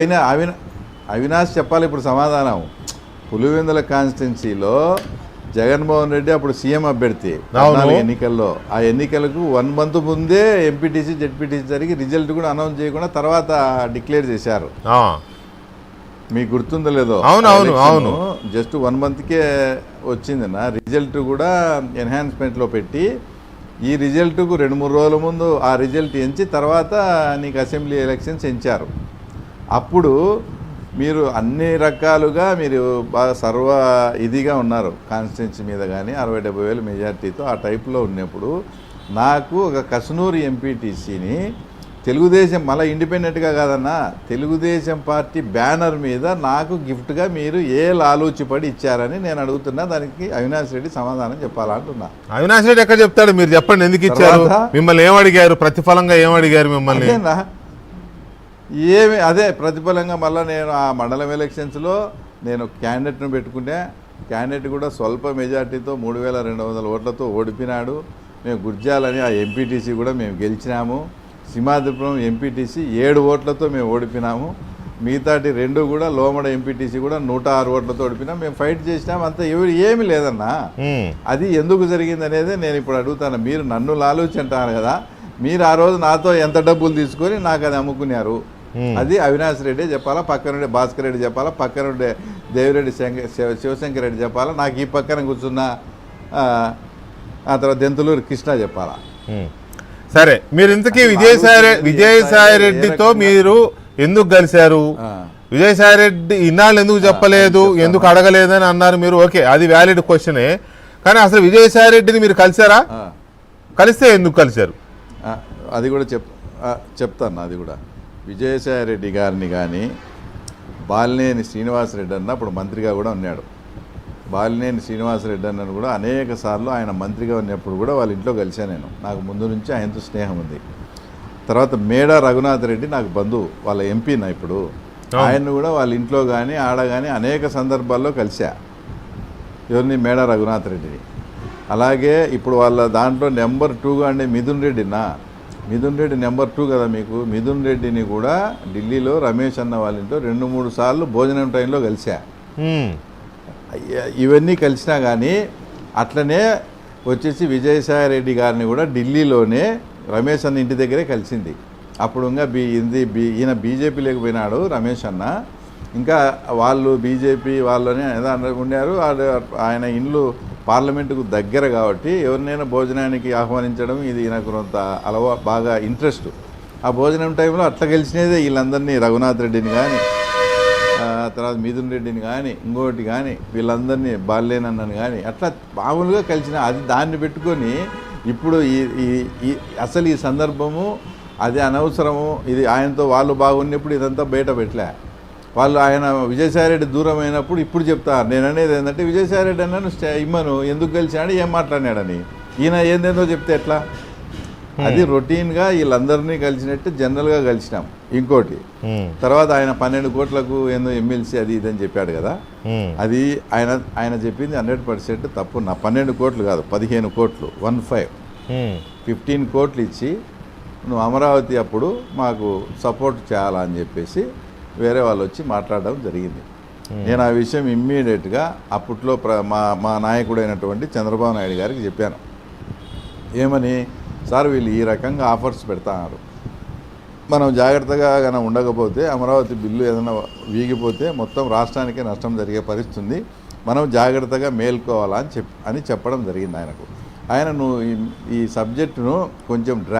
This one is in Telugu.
అవినాష్ చెప్పాలి ఇప్పుడు సమాధానం. పులివెందుల కాన్స్టిట్యున్సీలో జగన్మోహన్ రెడ్డి అప్పుడు సీఎం అభ్యర్థి ఎన్నికల్లో. ఆ ఎన్నికలకు 1 month ముందే ఎంపీటీసీ జెడ్పీటీసీ జరిగి రిజల్ట్ కూడా అనౌన్స్ చేయకుండా తర్వాత డిక్లేర్ చేశారు. మీకు గుర్తుందో లేదో? అవును. జస్ట్ 1 monthకే వచ్చిందన్న రిజల్ట్ కూడా ఎన్హాన్స్మెంట్లో పెట్టి ఈ రిజల్ట్కు 2-3 రోజుల ముందు ఆ రిజల్ట్ ఎంచి తర్వాత నీకు అసెంబ్లీ ఎలక్షన్స్ ఎంచారు. అప్పుడు మీరు అన్ని రకాలుగా మీరు బాగా ఇదిగా ఉన్నారు కాన్స్టిట్యున్సీ మీద. కానీ 60-70 వేల మెజార్టీతో ఆ టైప్లో ఉన్నప్పుడు నాకు ఒక కసునూరు ఎంపీటీసీని తెలుగుదేశం, మళ్ళీ ఇండిపెండెంట్గా కాదన్నా, తెలుగుదేశం పార్టీ బ్యానర్ మీద నాకు గిఫ్ట్గా మీరు ఏ లాలూచిపడి ఇచ్చారని నేను అడుగుతున్నా. దానికి అవినాష్ రెడ్డి సమాధానం చెప్పాలంటున్నా. అవినాష్ రెడ్డి ఎక్కడ చెప్తాడు? మీరు చెప్పండి, ఎందుకు ఇచ్చారు? మిమ్మల్ని ఏమడిగారు? ప్రతిఫలంగా ఏమడిగారు మిమ్మల్ని? అదే ప్రతిఫలంగా మళ్ళీ నేను ఆ మండలం ఎలక్షన్స్లో నేను క్యాండిడేట్ను పెట్టుకుంటే క్యాండిడేట్ కూడా స్వల్ప మెజార్టీతో 3200 ఓట్లతో ఓడిపినాడు. మేము గుర్జాలని ఆ ఎంపీటీసీ కూడా మేము గెలిచినాము. సింహాద్రిపురం ఎంపీటీసీ 7 ఓట్లతో మేము ఓడిపినాము. మిగతాటి 2 కూడా లోమడ ఎంపీటీసీ కూడా 106 ఓట్లతో ఓడిపినాం. మేము ఫైట్ చేసినాం. అంతా ఏమీ లేదన్నా. అది ఎందుకు జరిగింది అనేది నేను ఇప్పుడు అడుగుతాను. మీరు నన్ను లాలూచి అంటారు కదా, మీరు ఆ రోజు నాతో ఎంత డబ్బులు తీసుకొని నాకు అది అమ్ముకున్నారు. అది అవినాష్ రెడ్డి చెప్పాలా, పక్కనుండే భాస్కర్ రెడ్డి చెప్పాలా, పక్కనుండే దేవిరెడ్డి శివశంకర్ రెడ్డి చెప్పాలా, నాకు ఈ పక్కన కూర్చున్న ఆ తర్వాత దెంతులూరు కృష్ణ చెప్పాలా. సరే, మీరు ఇంతకీ విజయసాయి రెడ్డితో మీరు ఎందుకు కలిశారు? విజయసాయి రెడ్డి ఇన్నాళ్ళు ఎందుకు చెప్పలేదు, ఎందుకు అడగలేదని అన్నారు మీరు. ఓకే, అది వ్యాలిడ్ క్వశ్చనే. కానీ అసలు విజయసాయి రెడ్డిని మీరు కలిశారా? కలిస్తే ఎందుకు కలిశారు? అది కూడా చెప్తాను. అది కూడా విజయసాయి రెడ్డి గారిని కానీ బాలినేని శ్రీనివాసరెడ్డి అన్న అప్పుడు మంత్రిగా కూడా ఉన్నాడు. బాలినేని శ్రీనివాసరెడ్డి అన్నను కూడా అనేక సార్లు ఆయన మంత్రిగా ఉన్నప్పుడు కూడా వాళ్ళ ఇంట్లో కలిశాను నేను. నాకు ముందు నుంచి ఆయనతో స్నేహం ఉంది. తర్వాత మేడా రఘునాథ్ రెడ్డి నాకు బంధువు, వాళ్ళ ఎంపీ నా ఇప్పుడు. ఆయన్ను కూడా వాళ్ళ ఇంట్లో కానీ ఆడ కానీ అనేక సందర్భాల్లో కలిశా. ఎవరిని? మేడా రఘునాథ్ రెడ్డిని. అలాగే ఇప్పుడు వాళ్ళ దాంట్లో నెంబర్ 2గా ఉండే మిథున్ రెడ్డి నెంబర్ 2 కదా మీకు. మిథున్ రెడ్డిని కూడా ఢిల్లీలో రమేష్ అన్న వాళ్ళ ఇంట్లో 2-3 సార్లు భోజనం టైంలో కలిశా. ఇవన్నీ కలిసినా కానీ అట్లనే వచ్చేసి విజయసాయి రెడ్డి గారిని కూడా ఢిల్లీలోనే రమేష్ అన్న ఇంటి దగ్గరే కలిసింది. అప్పుడు ఇంకా ఈయన బీజేపీ లేకపోయినాడు రమేష్ అన్న, ఇంకా వాళ్ళు బీజేపీ వాళ్ళని ఏదో ఉన్నారు. ఆయన ఇండ్లు పార్లమెంటుకు దగ్గర కాబట్టి ఎవరినైనా భోజనానికి ఆహ్వానించడం ఇది నాకు కొంత బాగా ఇంట్రెస్ట్. ఆ భోజనం టైంలో అట్లా గెలిచినదే వీళ్ళందరినీ, రఘునాథ్ రెడ్డిని కానీ, తర్వాత మిథున్ రెడ్డిని కానీ, ఇంకోటి కానీ, వీళ్ళందరినీ బాలేనన్నని కానీ అట్లా మామూలుగా కలిసిన. అది దాన్ని పెట్టుకొని ఇప్పుడు అసలు ఈ సందర్భము అది అనవసరము. ఇది ఆయనతో వాళ్ళు బాగున్నప్పుడు ఇదంతా బయట పెట్టలే. వాళ్ళు ఆయన విజయసాయిరెడ్డి దూరం అయినప్పుడు ఇప్పుడు చెప్తారు. నేను అనేది ఏంటంటే విజయసాయిరెడ్డి అన్నాను ఇమ్మను ఎందుకు కలిసినాడు, ఏం మాట్లాడినాడని. ఈయన ఏందేందో చెప్తే ఎట్లా? అది రొటీన్గా వీళ్ళందరినీ కలిసినట్టు జనరల్గా కలిసినాం. ఇంకోటి తర్వాత ఆయన 12 కోట్లకు ఏందో ఎమ్మెల్సీ అది ఇదని చెప్పాడు కదా. అది ఆయన చెప్పింది 100% తప్పు. నా 12 కోట్లు కాదు, 15 కోట్లు 15 కోట్లు ఇచ్చి నువ్వు అమరావతి అప్పుడు మాకు సపోర్ట్ చేయాలా అని చెప్పేసి వేరే వాళ్ళు వచ్చి మాట్లాడడం జరిగింది. నేను ఆ విషయం ఇమ్మీడియట్గా అప్పట్లో మా నాయకుడైనటువంటి చంద్రబాబు నాయుడు గారికి చెప్పాను. ఏమని? సార్ వీళ్ళు ఈ రకంగా ఆఫర్స్ పెడతారు, మనం జాగ్రత్తగా కానీ ఉండకపోతే అమరావతి బిల్లు ఏదైనా వీగిపోతే మొత్తం రాష్ట్రానికే నష్టం జరిగే పరిస్థితి, మనం జాగ్రత్తగా మేల్కోవాలా అని చెప్పడం జరిగింది ఆయనకు. ఆయన నువ్వు ఈ సబ్జెక్టును కొంచెం